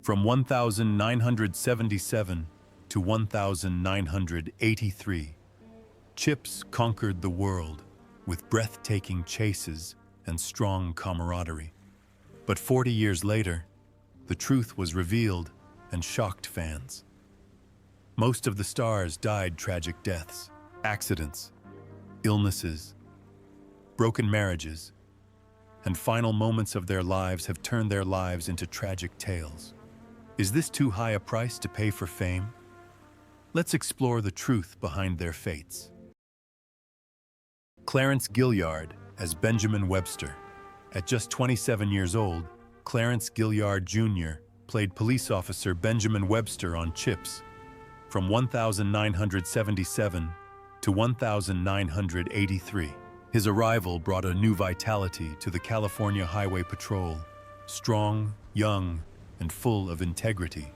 From 1977 to 1983, CHiPs conquered the world with breathtaking chases and strong camaraderie. But 40 years later, the truth was revealed and shocked fans. Most of the stars died tragic deaths, accidents, illnesses, broken marriages, and final moments of their lives have turned their lives into tragic tales. Is this too high a price to pay for fame? Let's explore the truth behind their fates. Clarence Gilyard as Benjamin Webster. At just 27 years old, Clarence Gilyard Jr. played police officer Benjamin Webster on CHiPs from 1977 to 1983. His arrival brought a new vitality to the California Highway Patrol, strong, young, and full of integrity.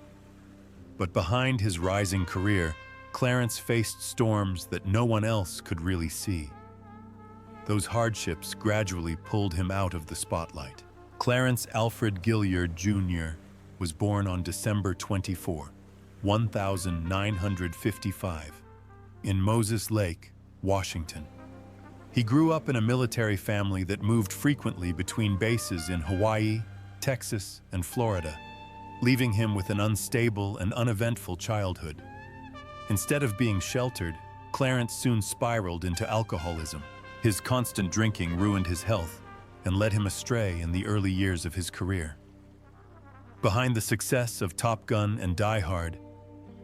But behind his rising career, Clarence faced storms that no one else could really see. Those hardships gradually pulled him out of the spotlight. Clarence Alfred Gilyard Jr. was born on December 24, 1955, in Moses Lake, Washington. He grew up in a military family that moved frequently between bases in Hawaii, Texas, and Florida, leaving him with an unstable and uneventful childhood. Instead of being sheltered, Clarence soon spiraled into alcoholism. His constant drinking ruined his health and led him astray in the early years of his career. Behind the success of Top Gun and Die Hard,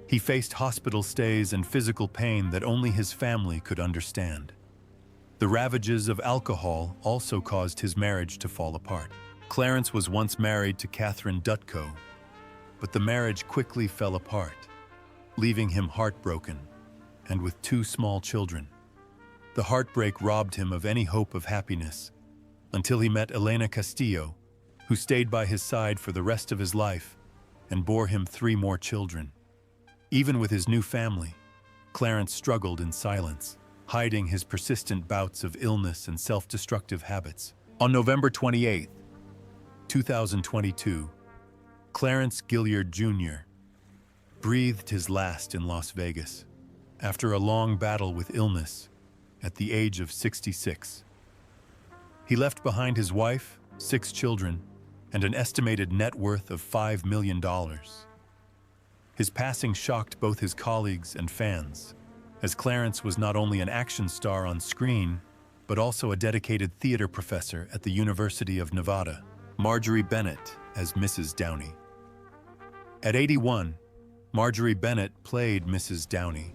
he faced hospital stays and physical pain that only his family could understand. The ravages of alcohol also caused his marriage to fall apart. Clarence was once married to Catherine Dutko, but the marriage quickly fell apart, leaving him heartbroken and with 2 small children. The heartbreak robbed him of any hope of happiness until he met Elena Castillo, who stayed by his side for the rest of his life and bore him 3 more children. Even with his new family, Clarence struggled in silence, hiding his persistent bouts of illness and self-destructive habits. On November 28, 2022, Clarence Gilyard Jr. breathed his last in Las Vegas after a long battle with illness at the age of 66. He left behind his wife, 6 children, and an estimated net worth of $5 million. His passing shocked both his colleagues and fans, as Clarence was not only an action star on screen, but also a dedicated theater professor at the University of Nevada. Marjorie Bennett as Mrs. Downey. At 81, Marjorie Bennett played Mrs. Downey,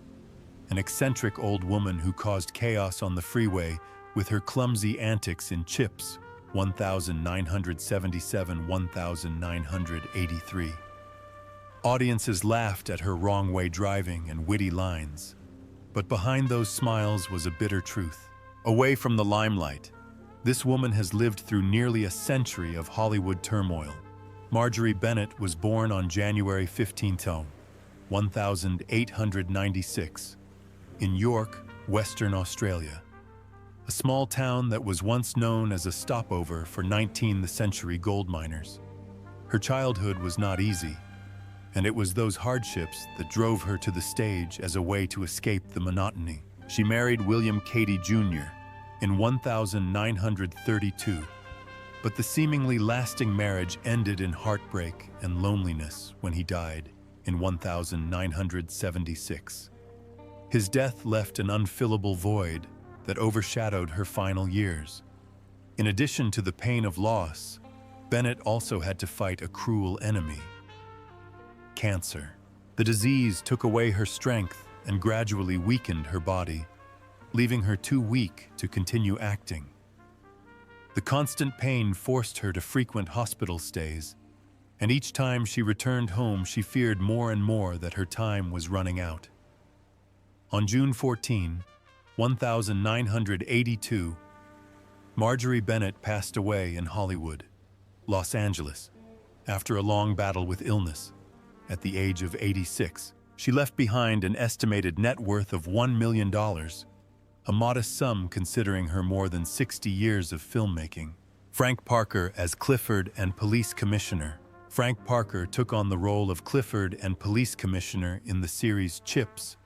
an eccentric old woman who caused chaos on the freeway with her clumsy antics in CHiPs 1977-1983. Audiences laughed at her wrong-way driving and witty lines, but behind those smiles was a bitter truth. Away from the limelight, this woman has lived through nearly a century of Hollywood turmoil. Marjorie Bennett was born on January 15, 1896, in York, Western Australia, a small town that was once known as a stopover for 19th century gold miners. Her childhood was not easy, and it was those hardships that drove her to the stage as a way to escape the monotony. She married William Cady Jr. in 1932, but the seemingly lasting marriage ended in heartbreak and loneliness when he died in 1976. His death left an unfillable void that overshadowed her final years. In addition to the pain of loss, Bennett also had to fight a cruel enemy: cancer. The disease took away her strength and gradually weakened her body, leaving her too weak to continue acting. The constant pain forced her to frequent hospital stays, and each time she returned home, she feared more and more that her time was running out. On June 14, 1982, Marjorie Bennett passed away in Hollywood, Los Angeles, after a long battle with illness. At the age of 86, she left behind an estimated net worth of $1 million, a modest sum considering her more than 60 years of filmmaking. Frank Parker as Clifford and Police Commissioner. Frank Parker took on the role of Clifford and police commissioner in the series CHiPs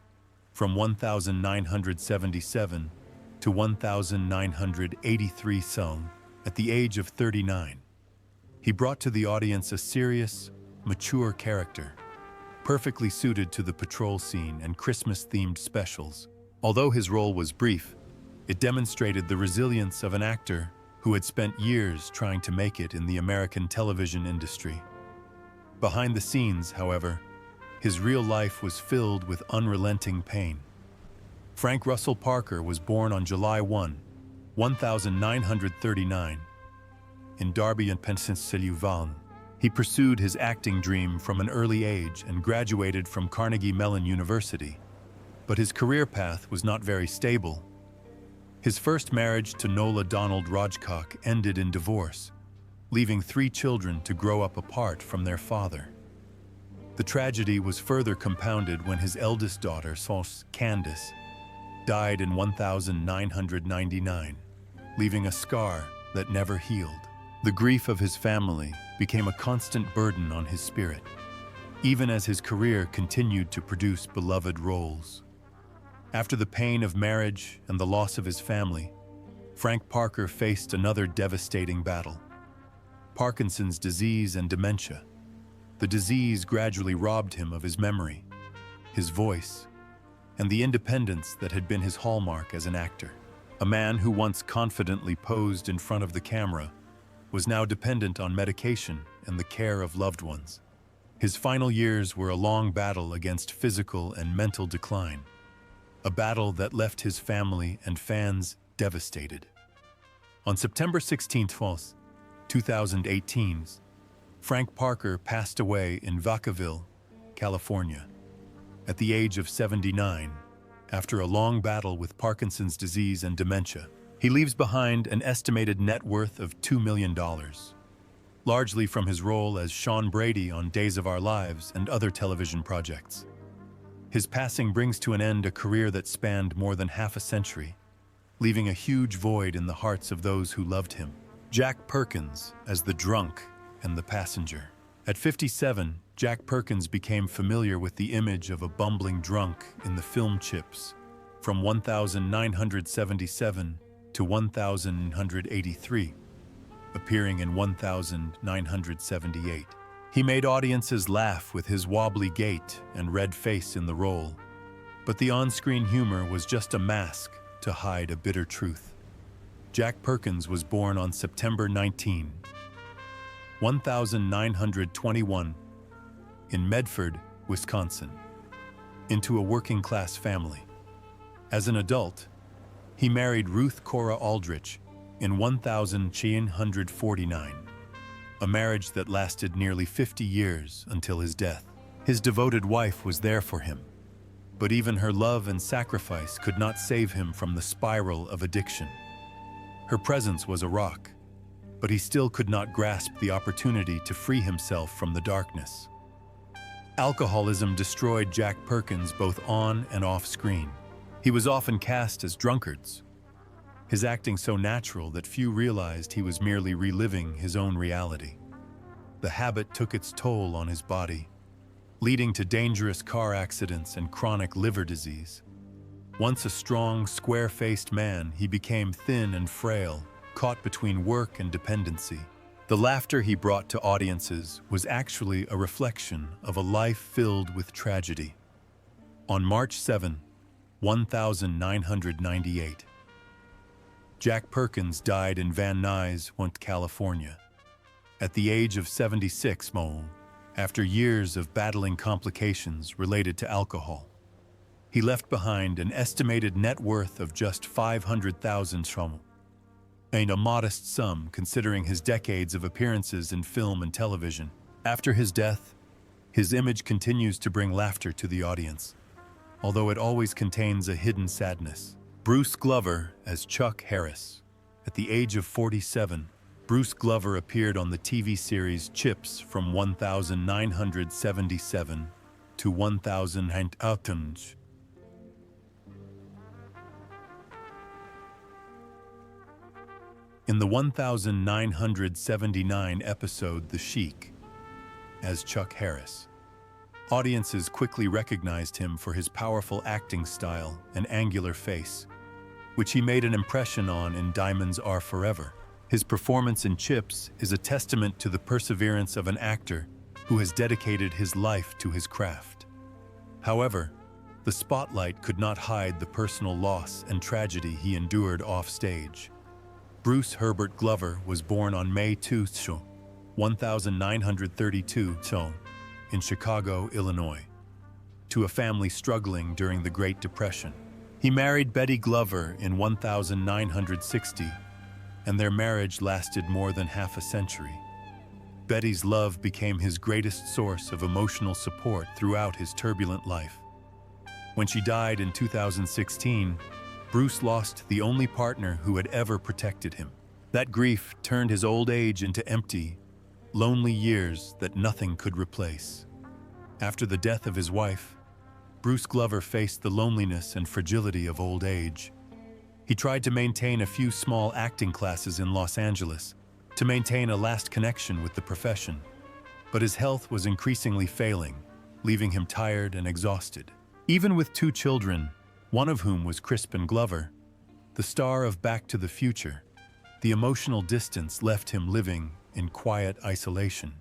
from 1977 to 1983 song at the age of 39. He brought to the audience a serious, mature character, perfectly suited to the patrol scene and Christmas-themed specials. Although his role was brief, it demonstrated the resilience of an actor who had spent years trying to make it in the American television industry. Behind the scenes, however, his real life was filled with unrelenting pain. Frank Russell Parker was born on July 1, 1939, in Darby and Pennsylvania. He pursued his acting dream from an early age and graduated from Carnegie Mellon University. But his career path was not very stable. His first marriage to Nola Donald Rajcock ended in divorce, leaving 3 children to grow up apart from their father. The tragedy was further compounded when his eldest daughter, Candace, died in 1999, leaving a scar that never healed. The grief of his family became a constant burden on his spirit, even as his career continued to produce beloved roles. After the pain of marriage and the loss of his family, Frank Parker faced another devastating battle: Parkinson's disease and dementia. The disease gradually robbed him of his memory, his voice, and the independence that had been his hallmark as an actor. A man who once confidently posed in front of the camera was now dependent on medication and the care of loved ones. His final years were a long battle against physical and mental decline, a battle that left his family and fans devastated. On September 16, 2018, Frank Parker passed away in Vacaville, California, at the age of 79, after a long battle with Parkinson's disease and dementia. He leaves behind an estimated net worth of $2 million, largely from his role as Sean Brady on Days of Our Lives and other television projects. His passing brings to an end a career that spanned more than half a century, leaving a huge void in the hearts of those who loved him. Jack Perkins as the drunk and the passenger. At 57, Jack Perkins became familiar with the image of a bumbling drunk in the film CHiPs from 1977 to 1983, appearing in 1978. He made audiences laugh with his wobbly gait and red face in the role, but the on-screen humor was just a mask to hide a bitter truth. Jack Perkins was born on September 19, 1921, in Medford, Wisconsin, into a working-class family. As an adult, he married Ruth Cora Aldrich in 1949, a marriage that lasted nearly 50 years until his death. His devoted wife was there for him, but even her love and sacrifice could not save him from the spiral of addiction. Her presence was a rock, but he still could not grasp the opportunity to free himself from the darkness. Alcoholism destroyed Jack Perkins both on and off screen. He was often cast as drunkards, his acting so natural that few realized he was merely reliving his own reality. The habit took its toll on his body, leading to dangerous car accidents and chronic liver disease. Once a strong, square-faced man, he became thin and frail, caught between work and dependency. The laughter he brought to audiences was actually a reflection of a life filled with tragedy. On March 7, 1998, Jack Perkins died in Van Nuys, California, at the age of 76, after years of battling complications related to alcohol. He left behind an estimated net worth of just $500,000, a modest sum considering his decades of appearances in film and television. After his death, his image continues to bring laughter to the audience, although it always contains a hidden sadness. Bruce Glover as Chuck Harris. At the age of 47, Bruce Glover appeared on the TV series CHiPs from 1977 to 1980. In the 1979 episode The Sheik, as Chuck Harris. Audiences quickly recognized him for his powerful acting style and angular face, which he made an impression on in Diamonds Are Forever. His performance in CHiPs is a testament to the perseverance of an actor who has dedicated his life to his craft. However, the spotlight could not hide the personal loss and tragedy he endured off-stage. Bruce Herbert Glover was born on May 2, 1932, in Chicago, Illinois, to a family struggling during the Great Depression. He married Betty Glover in 1960, and their marriage lasted more than half a century. Betty's love became his greatest source of emotional support throughout his turbulent life. When she died in 2016, Bruce lost the only partner who had ever protected him. That grief turned his old age into empty, lonely years that nothing could replace. After the death of his wife, Bruce Glover faced the loneliness and fragility of old age. He tried to maintain a few small acting classes in Los Angeles to maintain a last connection with the profession, but his health was increasingly failing, leaving him tired and exhausted. Even with 2 children, one of whom was Crispin Glover, the star of Back to the Future, the emotional distance left him living in quiet isolation.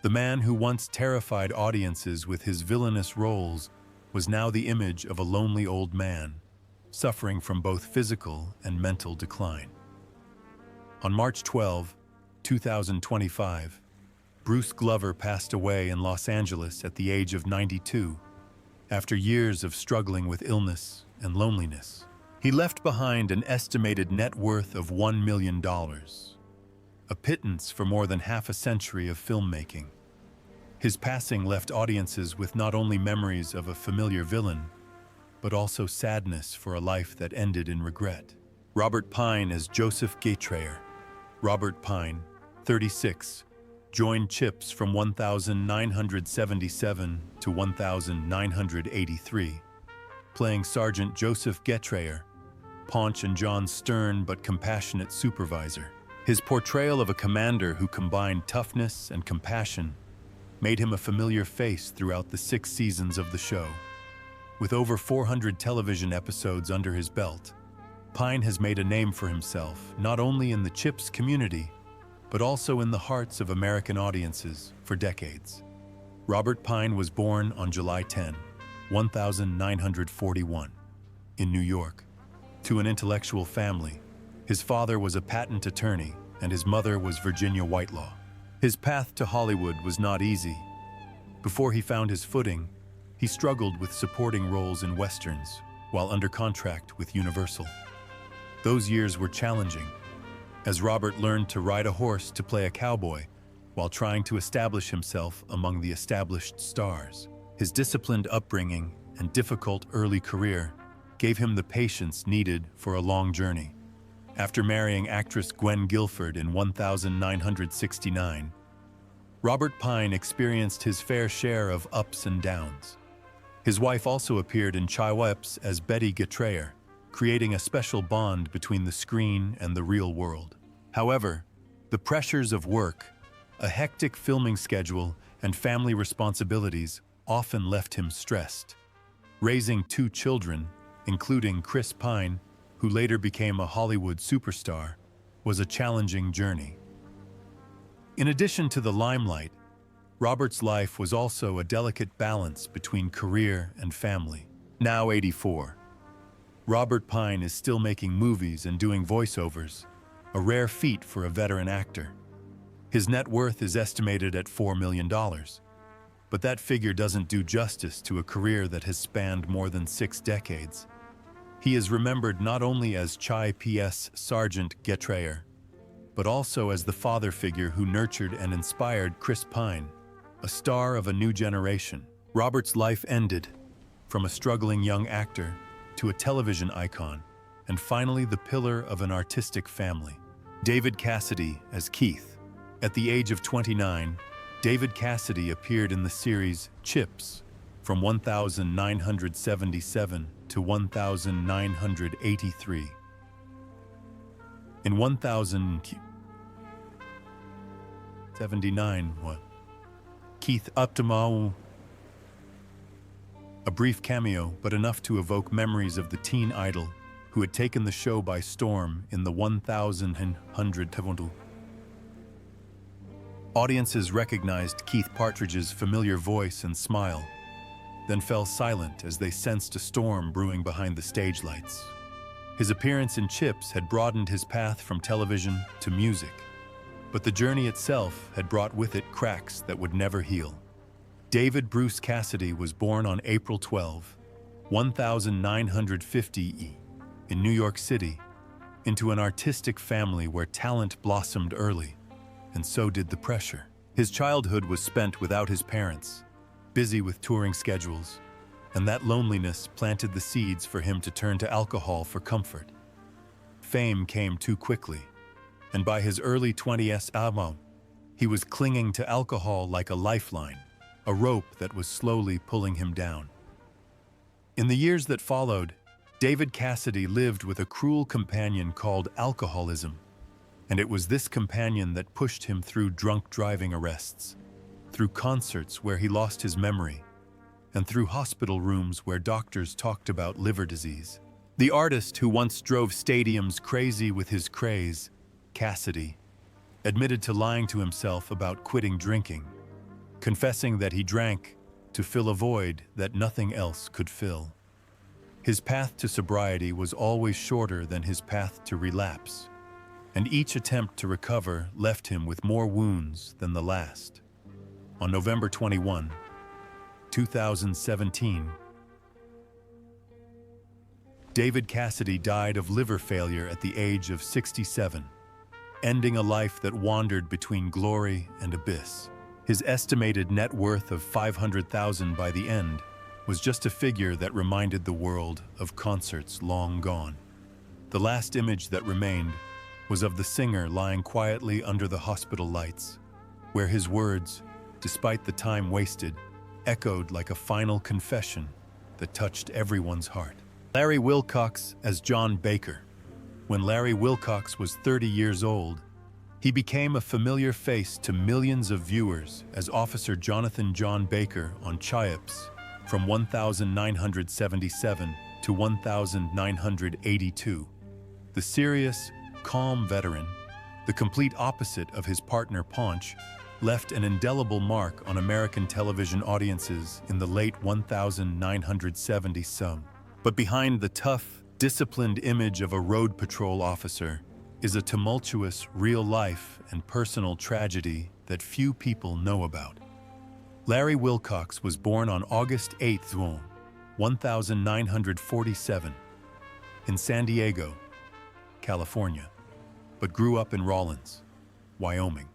The man who once terrified audiences with his villainous roles was now the image of a lonely old man, suffering from both physical and mental decline. On March 12, 2025, Bruce Glover passed away in Los Angeles at the age of 92, after years of struggling with illness and loneliness. He left behind an estimated net worth of $1 million, a pittance for more than half a century of filmmaking. His passing left audiences with not only memories of a familiar villain, but also sadness for a life that ended in regret. Robert Pine as Joseph Gaytrayer. Robert Pine, 36, joined CHiPs from 1977 to 1983, playing Sergeant Joseph Gaytrayer, Paunch and John's stern but compassionate supervisor. His portrayal of a commander who combined toughness and compassion made him a familiar face throughout the 6 seasons of the show. With over 400 television episodes under his belt, Pine has made a name for himself not only in the CHiPs community, but also in the hearts of American audiences for decades. Robert Pine was born on July 10, 1941, in New York, to an intellectual family. His father was a patent attorney, and his mother was Virginia Whitelaw. His path to Hollywood was not easy. Before he found his footing, he struggled with supporting roles in westerns while under contract with Universal. Those years were challenging, as Robert learned to ride a horse to play a cowboy while trying to establish himself among the established stars. His disciplined upbringing and difficult early career gave him the patience needed for a long journey. After marrying actress Gwen Gilford in 1969, Robert Pine experienced his fair share of ups and downs. His wife also appeared in CHiPs as Betty Gaytrayer, creating a special bond between the screen and the real world. However, the pressures of work, a hectic filming schedule, and family responsibilities often left him stressed. Raising 2 children, including Chris Pine, who later became a Hollywood superstar, was a challenging journey. In addition to the limelight, Robert's life was also a delicate balance between career and family. Now 84, Robert Pine is still making movies and doing voiceovers, a rare feat for a veteran actor. His net worth is estimated at $4 million, but that figure doesn't do justice to a career that has spanned more than 6 decades. He is remembered not only as CHiPs Sergeant Gaytrayer, but also as the father figure who nurtured and inspired Chris Pine, a star of a new generation. Robert's life ended, from a struggling young actor to a television icon, and finally the pillar of an artistic family. David Cassidy as Keith. At the age of 29, David Cassidy appeared in the series CHiPs from 1977 to 1983. In 1079, Keith Upton, a brief cameo, but enough to evoke memories of the teen idol who had taken the show by storm in the 1100. Audiences recognized Keith Partridge's familiar voice and smile, then fell silent as they sensed a storm brewing behind the stage lights. His appearance in CHiPs had broadened his path from television to music, but the journey itself had brought with it cracks that would never heal. David Bruce Cassidy was born on April 12, 1950 in New York City, into an artistic family where talent blossomed early, and so did the pressure. His childhood was spent without his parents, busy with touring schedules, and that loneliness planted the seeds for him to turn to alcohol for comfort. Fame came too quickly, and by his early 20s, he was clinging to alcohol like a lifeline, a rope that was slowly pulling him down. In the years that followed, David Cassidy lived with a cruel companion called alcoholism, and it was this companion that pushed him through drunk driving arrests, through concerts where he lost his memory, and through hospital rooms where doctors talked about liver disease. The artist who once drove stadiums crazy with his craze, Cassidy, admitted to lying to himself about quitting drinking, confessing that he drank to fill a void that nothing else could fill. His path to sobriety was always shorter than his path to relapse, and each attempt to recover left him with more wounds than the last. On November 21, 2017, David Cassidy died of liver failure at the age of 67, ending a life that wandered between glory and abyss. His estimated net worth of $500,000 by the end was just a figure that reminded the world of concerts long gone. The last image that remained was of the singer lying quietly under the hospital lights, where his words, despite the time wasted, echoed like a final confession that touched everyone's heart. Larry Wilcox as John Baker. When Larry Wilcox was 30 years old, he became a familiar face to millions of viewers as Officer Jonathan John Baker on CHiPs from 1977 to 1982. The serious, calm veteran, the complete opposite of his partner Ponch, left an indelible mark on American television audiences in the late 1970s. But behind the tough, disciplined image of a road patrol officer is a tumultuous real-life and personal tragedy that few people know about. Larry Wilcox was born on August 8, 1947, in San Diego, California, but grew up in Rawlins, Wyoming.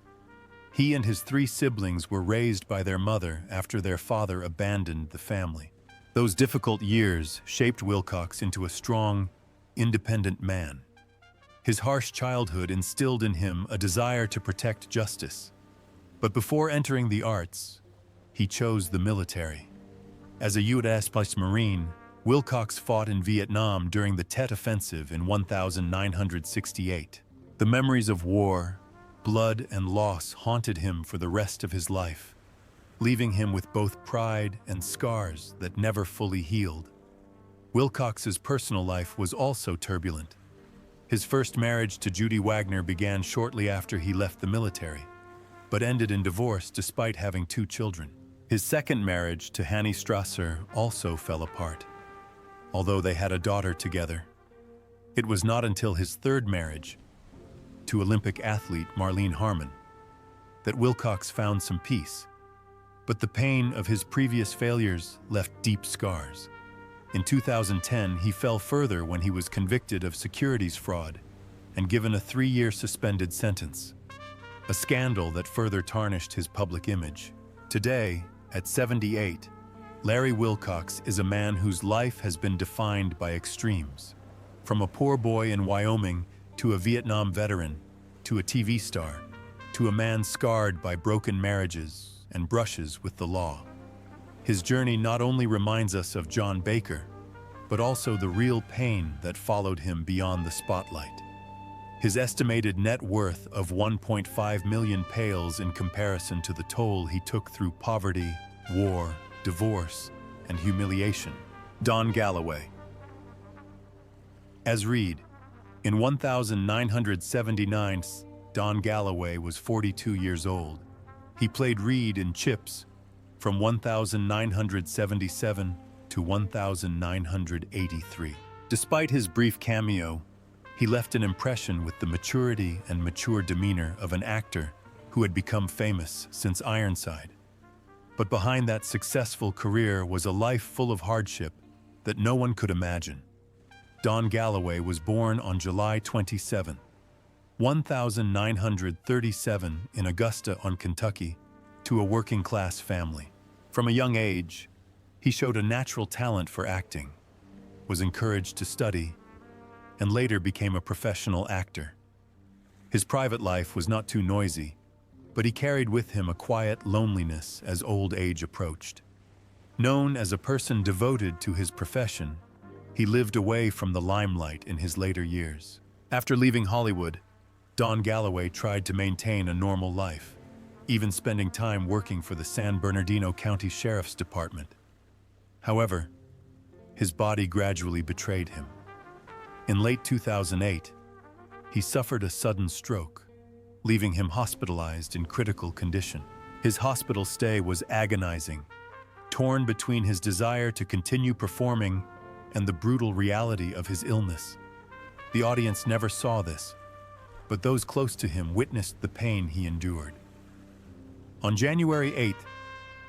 He and his 3 siblings were raised by their mother after their father abandoned the family. Those difficult years shaped Wilcox into a strong, independent man. His harsh childhood instilled in him a desire to protect justice. But before entering the arts, he chose the military. As a U.S. Marine, Wilcox fought in Vietnam during the Tet Offensive in 1968. The memories of war, blood, and loss haunted him for the rest of his life, leaving him with both pride and scars that never fully healed. Wilcox's personal life was also turbulent. His first marriage to Judy Wagner began shortly after he left the military, but ended in divorce despite having 2 children. His second marriage to Hannie Strasser also fell apart, although they had a daughter together. It was not until his third marriage, to Olympic athlete Marlene Harmon, that Wilcox found some peace. But the pain of his previous failures left deep scars. In 2010, he fell further when he was convicted of securities fraud and given a 3-year suspended sentence, a scandal that further tarnished his public image. Today, at 78, Larry Wilcox is a man whose life has been defined by extremes. From a poor boy in Wyoming to a Vietnam veteran, to a TV star, to a man scarred by broken marriages and brushes with the law. His journey not only reminds us of John Baker, but also the real pain that followed him beyond the spotlight. His estimated net worth of 1.5 million pales in comparison to the toll he took through poverty, war, divorce, and humiliation. Don Galloway. As Reed, in 1979, Don Galloway was 42 years old. He played Reed in CHiPs from 1977 to 1983. Despite his brief cameo, he left an impression with the maturity and mature demeanor of an actor who had become famous since Ironside. But behind that successful career was a life full of hardship that no one could imagine. Don Galloway was born on July 27, 1937 in Augusta, Kentucky, to a working-class family. From a young age, he showed a natural talent for acting, was encouraged to study, and later became a professional actor. His private life was not too noisy, but he carried with him a quiet loneliness as old age approached. Known as a person devoted to his profession, he lived away from the limelight in his later years. After leaving Hollywood, Don Galloway tried to maintain a normal life, even spending time working for the San Bernardino County Sheriff's Department. However, his body gradually betrayed him. In late 2008, he suffered a sudden stroke, leaving him hospitalized in critical condition. His hospital stay was agonizing, torn between his desire to continue performing and the brutal reality of his illness. The audience never saw this, but those close to him witnessed the pain he endured. On January 8,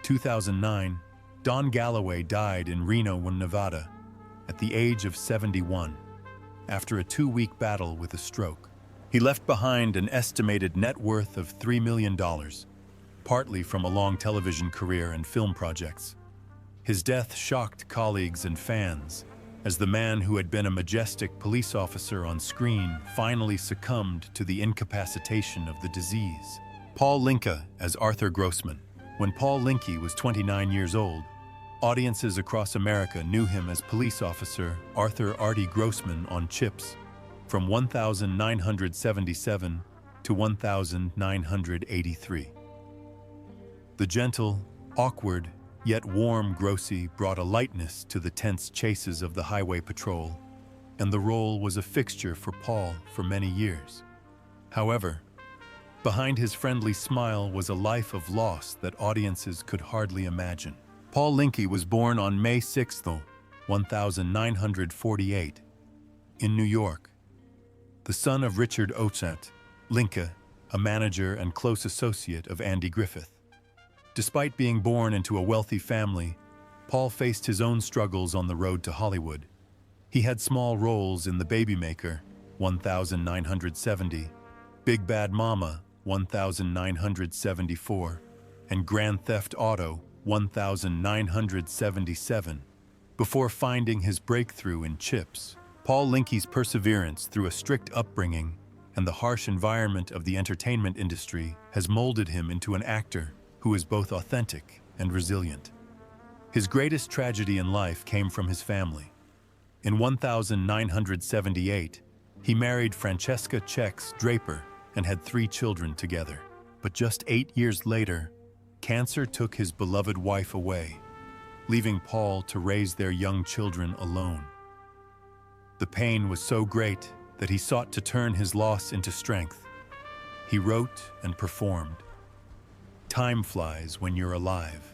2009, Don Galloway died in Reno, Nevada, at the age of 71. After a 2-week battle with a stroke. He left behind an estimated net worth of $3 million, partly from a long television career and film projects. His death shocked colleagues and fans, as the man who had been a majestic police officer on screen finally succumbed to the incapacitation of the disease. Paul Linke as Arthur Grossman. When Paul Linke was 29 years old, audiences across America knew him as police officer Arthur Artie Grossman on CHiPs from 1977 to 1983. The gentle, awkward, yet warm Grossi brought a lightness to the tense chases of the highway patrol, and the role was a fixture for Paul for many years. However, behind his friendly smile was a life of loss that audiences could hardly imagine. Paul Linke was born on May 6, 1948, in New York. The son of Richard Ochant, Linke, a manager and close associate of Andy Griffith. Despite being born into a wealthy family, Paul faced his own struggles on the road to Hollywood. He had small roles in The Babymaker, 1970, Big Bad Mama, 1974, and Grand Theft Auto, 1977, before finding his breakthrough in CHiPs. Paul Linke's perseverance through a strict upbringing and the harsh environment of the entertainment industry has molded him into an actor who is both authentic and resilient. His greatest tragedy in life came from his family. In 1978, he married Francesca Chex Draper and had 3 children together. But just 8 years later, cancer took his beloved wife away, leaving Paul to raise their young children alone. The pain was so great that he sought to turn his loss into strength. He wrote and performed Time Flies When You're Alive,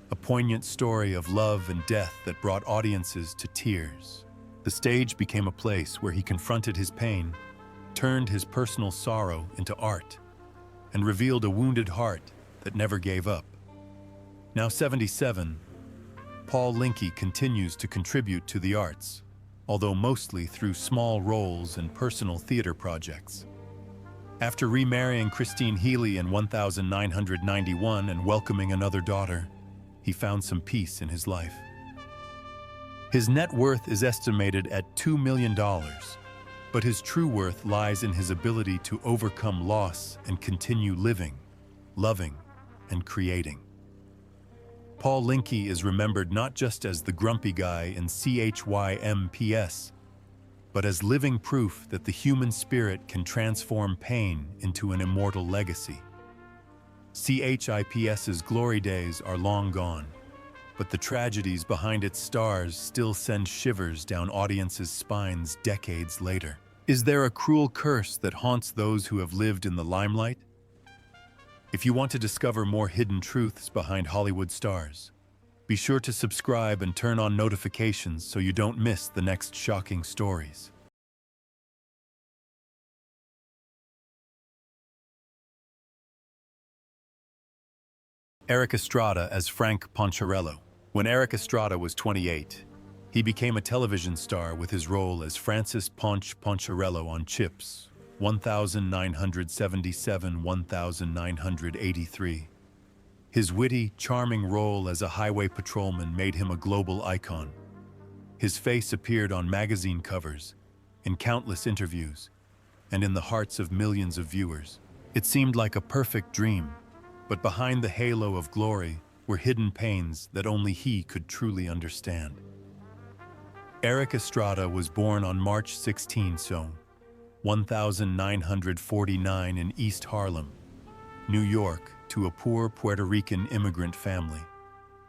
a poignant story of love and death that brought audiences to tears. The stage became a place where he confronted his pain, turned his personal sorrow into art, and revealed a wounded heart that never gave up. Now 77, Paul Linke continues to contribute to the arts, although mostly through small roles and personal theater projects. After remarrying Christine Healy in 1991 and welcoming another daughter, he found some peace in his life. His net worth is estimated at $2 million, but his true worth lies in his ability to overcome loss and continue living, loving, and creating. Paul Linke is remembered not just as the grumpy guy in CHiPs, but as living proof that the human spirit can transform pain into an immortal legacy. CHiPs's glory days are long gone, but the tragedies behind its stars still send shivers down audiences' spines decades later. Is there a cruel curse that haunts those who have lived in the limelight? If you want to discover more hidden truths behind Hollywood stars, be sure to subscribe and turn on notifications so you don't miss the next shocking stories. Erik Estrada as Frank Poncherello. When Erik Estrada was 28, he became a television star with his role as Francis Poncherello on CHiPs, 1977-1983. His witty, charming role as a highway patrolman made him a global icon. His face appeared on magazine covers, in countless interviews, and in the hearts of millions of viewers. It seemed like a perfect dream, but behind the halo of glory were hidden pains that only he could truly understand. Erik Estrada was born on March 16, 1949 in East Harlem, New York, to a poor Puerto Rican immigrant family.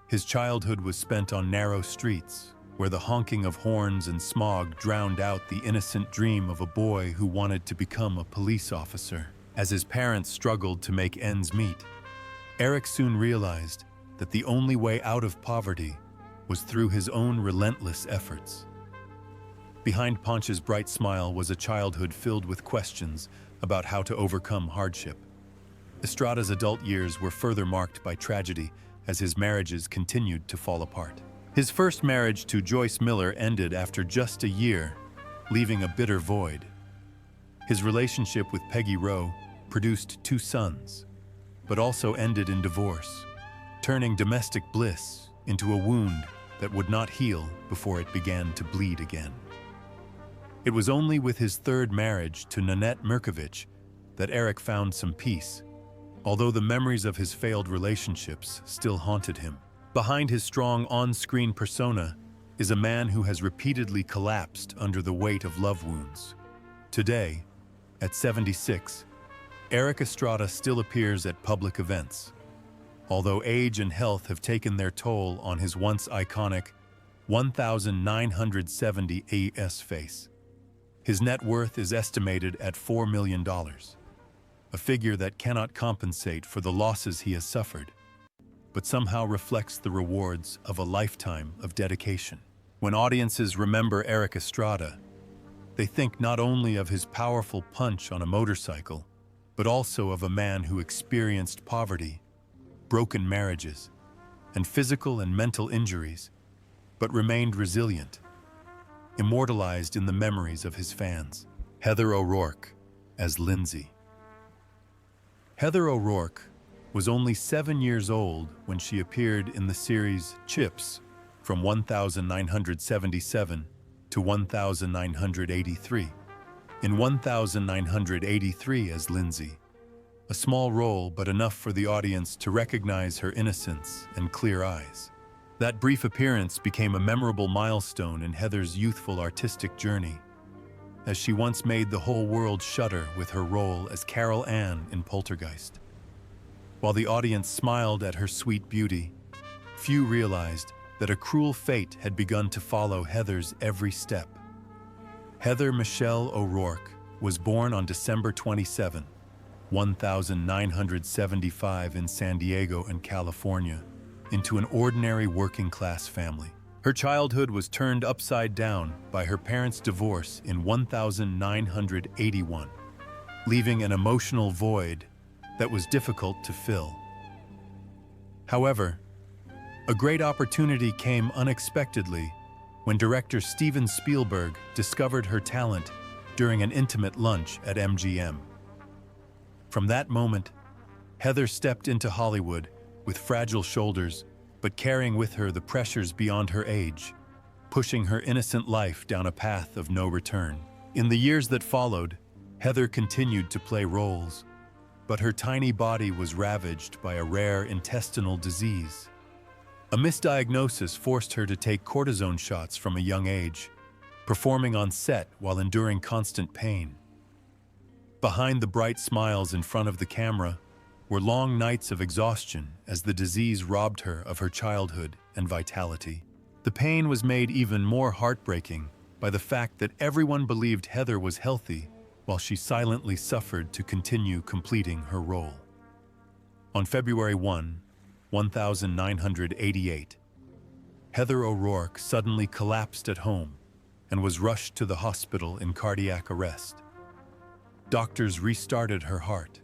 His childhood was spent on narrow streets, where the honking of horns and smog drowned out the innocent dream of a boy who wanted to become a police officer. As his parents struggled to make ends meet, Erik soon realized that the only way out of poverty was through his own relentless efforts. Behind Ponch's bright smile was a childhood filled with questions about how to overcome hardship. Estrada's adult years were further marked by tragedy as his marriages continued to fall apart. His first marriage to Joyce Miller ended after just a year, leaving a bitter void. His relationship with Peggy Rowe produced 2 sons, but also ended in divorce, turning domestic bliss into a wound that would not heal before it began to bleed again. It was only with his third marriage to Nanette Mirkovich that Erik found some peace, although the memories of his failed relationships still haunted him. Behind his strong on-screen persona is a man who has repeatedly collapsed under the weight of love wounds. Today, at 76, Erik Estrada still appears at public events, although age and health have taken their toll on his once iconic 1,970 AS face. His net worth is estimated at $4 million, a figure that cannot compensate for the losses he has suffered, but somehow reflects the rewards of a lifetime of dedication. When audiences remember Erik Estrada, they think not only of his powerful punch on a motorcycle, but also of a man who experienced poverty, broken marriages, and physical and mental injuries, but remained resilient, immortalized in the memories of his fans. Heather O'Rourke as Lindsay. Heather O'Rourke was only 7 years old when she appeared in the series CHiPs from 1977 to 1983. In 1983 as Lindsay, a small role but enough for the audience to recognize her innocence and clear eyes. That brief appearance became a memorable milestone in Heather's youthful artistic journey, as she once made the whole world shudder with her role as Carol Ann in Poltergeist. While the audience smiled at her sweet beauty, few realized that a cruel fate had begun to follow Heather's every step. Heather Michelle O'Rourke was born on December 27, 1975 in San Diego and California, into an ordinary working-class family. Her childhood was turned upside down by her parents' divorce in 1981, leaving an emotional void that was difficult to fill. However, a great opportunity came unexpectedly when director Steven Spielberg discovered her talent during an intimate lunch at MGM. From that moment, Heather stepped into Hollywood with fragile shoulders, but carrying with her the pressures beyond her age, pushing her innocent life down a path of no return. In the years that followed, Heather continued to play roles, but her tiny body was ravaged by a rare intestinal disease. A misdiagnosis forced her to take cortisone shots from a young age, performing on set while enduring constant pain. Behind the bright smiles in front of the camera were long nights of exhaustion as the disease robbed her of her childhood and vitality. The pain was made even more heartbreaking by the fact that everyone believed Heather was healthy while she silently suffered to continue completing her role. On February 1, 1988, Heather O'Rourke suddenly collapsed at home and was rushed to the hospital in cardiac arrest. Doctors restarted her heart,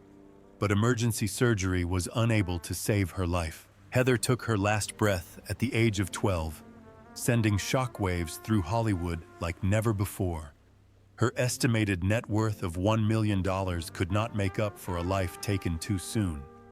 but emergency surgery was unable to save her life. Heather took her last breath at the age of 12, sending shockwaves through Hollywood like never before. Her estimated net worth of $1 million could not make up for a life taken too soon.